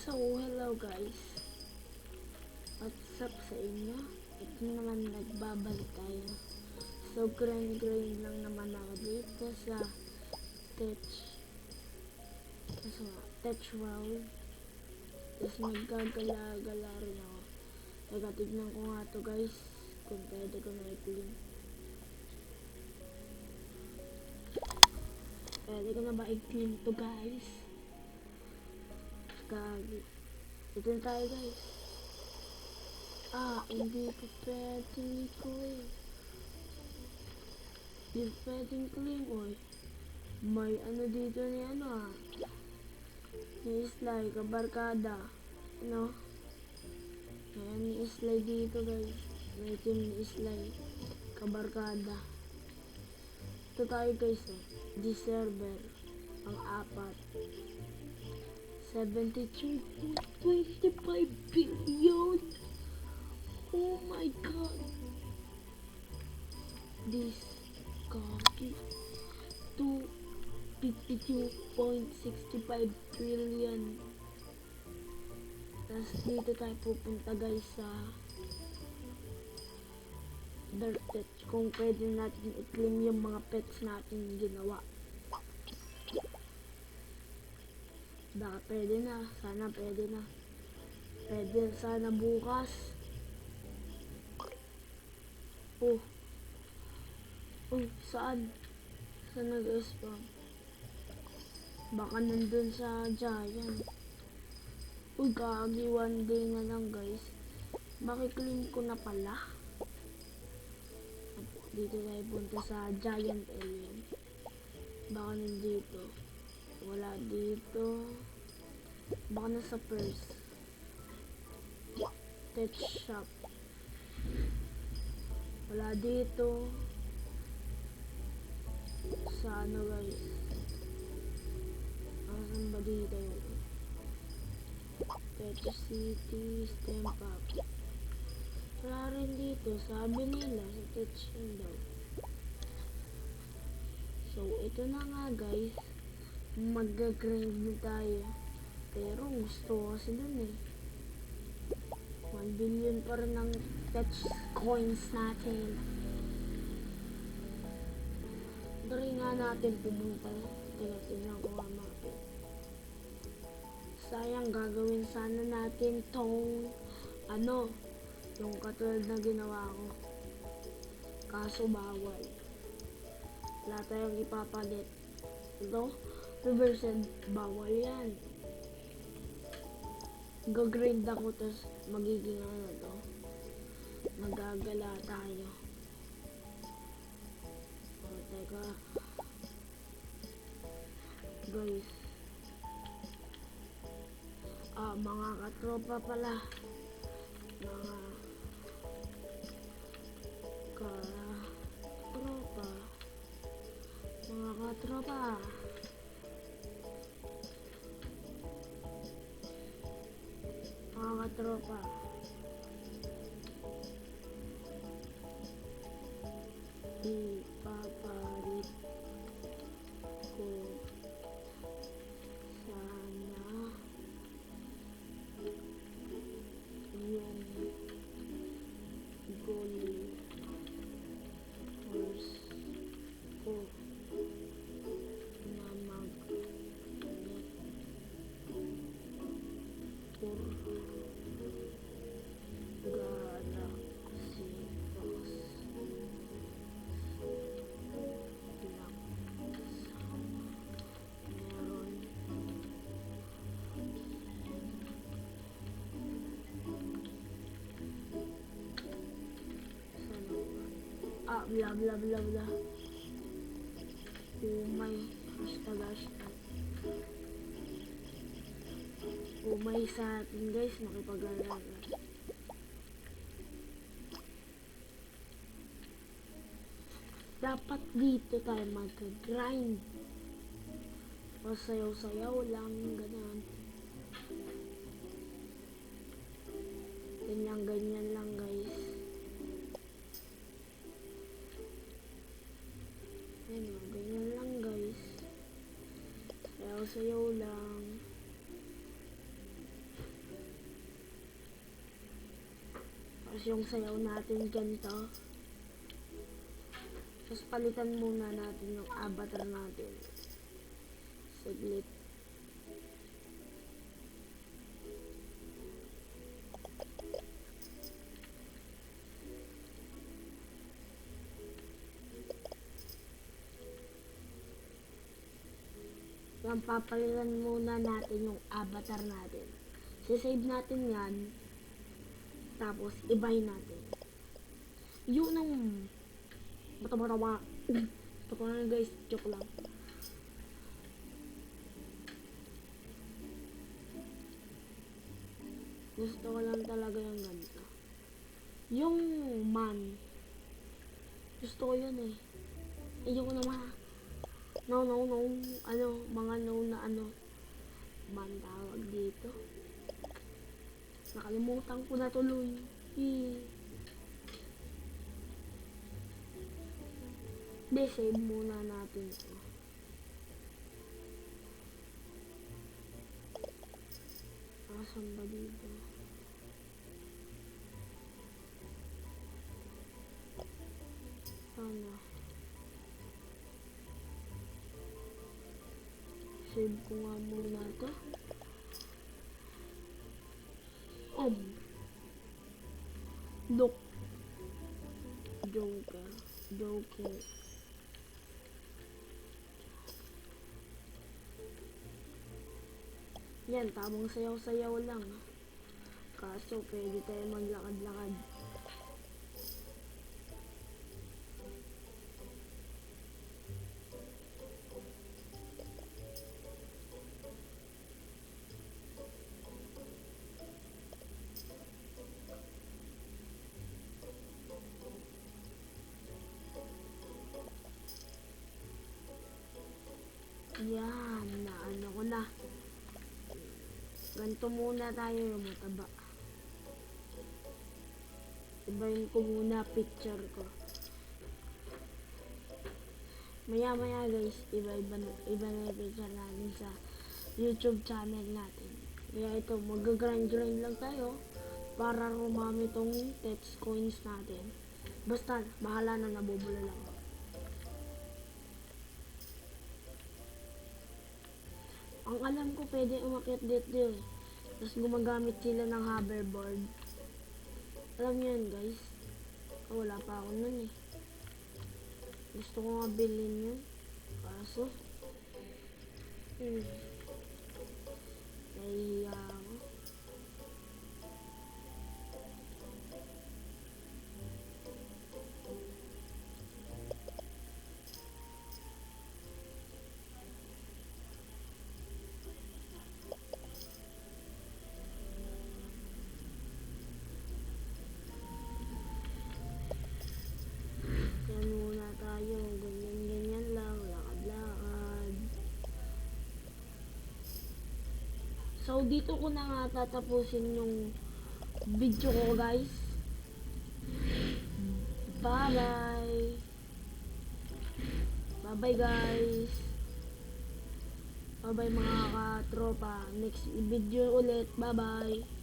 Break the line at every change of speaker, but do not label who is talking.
So, hello guys. What's up sa inyo? Ito naman nagbabalik tayo. So, grind lang naman ako dito sa Tech World. Tapos maggagala-gala rin ako. Teka, tignan ko nga to guys. Kung pwede ko na i-clean. Pwede ko na ba i-clean to guys? Gagi. Ito na tayo guys. Hindi pa pwedeng i-clean. Hindi pwedeng clean, oy. May ano dito ni ni Islay, kabarkada. Ano? Ayan ni Islay dito guys. May team ni Islay, kabarkada. Ito tayo guys, di server. Ang apat. 72.25 billion. Oh my god. This copy to 52.65 trillion. Tapos dito tayo pupunta guys sa Dirt Pet. Kung pwede natin i-claim yung mga pets natin ginawa. Baka pwede na. Sana pwede na. Pwede sana bukas. Saan? Saan nag-spawn? Baka nandun sa Giant. Gagi, one day na lang guys. Makiklim ko na pala. Dito tayo punta sa Giant Alien. Baka nandito. Wala dito. Baka nasa first Tech Shop. Wala dito. Sa ano guys? Saan ba dito yun? Tech City, Stamp Up. Wala rin dito. Sabi nila sa Tech yun daw. So ito na nga guys. Mag-grind tayo. Pero gusto ko kasi dun 1 billion pa rin ang Tech coins natin. Dari nga natin pumunta. Tingnan ko nga mapin. Sayang, gagawin sana natin tong yung katulad na ginawa ko. Kaso bawal. Wala tayong ipapalit. Ito, reversed, bawal yan. Gagrind ako, tapos magiging magagala tayo. Teka guys, mga katropa pala, mga katropa ipapalit ko sana yung goals ko na mag-connect for Galaxy Box lang meron bla bla bla bla. Umay hashtag umay sa atin guys, makipag-alaga. Dapat dito tayo mag-grind. Pasayaw-sayaw lang, ganun. Ganyan lang guys. Ganyan lang guys. Sayaw-sayaw lang. Tapos yung sayaw natin ganito. Tapos palitan muna natin yung avatar natin. Saglit. Yan, papalitan muna natin yung avatar natin. Sisave natin yan. Tapos, ibahin natin. Yun ang bata-bata. Ito ko na guys, joke lang. Gusto ko lang talaga yung ganito. Yung man. Gusto ko yun eh. Yung naman. No. Ano, mga no na ano. Man tawag dito. Nakalimutan ko na tuloy. Save muna natin ito. Asan ba dito? Ano? Save ko nga muna ito. Look. Joker. Yan, tamang sayaw-sayaw lang. Kaso, pwede tayo maglakad-lakad. Yan, naano ko na. Ganito muna tayo yung mataba. Ibahin ko muna picture ko. Maya guys, iba na yung picture natin sa YouTube channel natin. Kaya ito, mag-grind lang tayo para rumami tong text coins natin. Basta, bahala na, nabubula lang. Ang alam ko, pwede umakyat dito eh. Tapos gumagamit sila ng hoverboard. Alam niyo yan guys. Wala pa ako nun eh. Gusto ko nga bilhin yun. Kaso, nahihiya ako. Ganyan lang, lakad-lakad. So, dito ko na nga tatapusin yung video ko guys. Bye-bye. Bye-bye guys. Bye-bye mga katropa. Next video ulit. Bye-bye.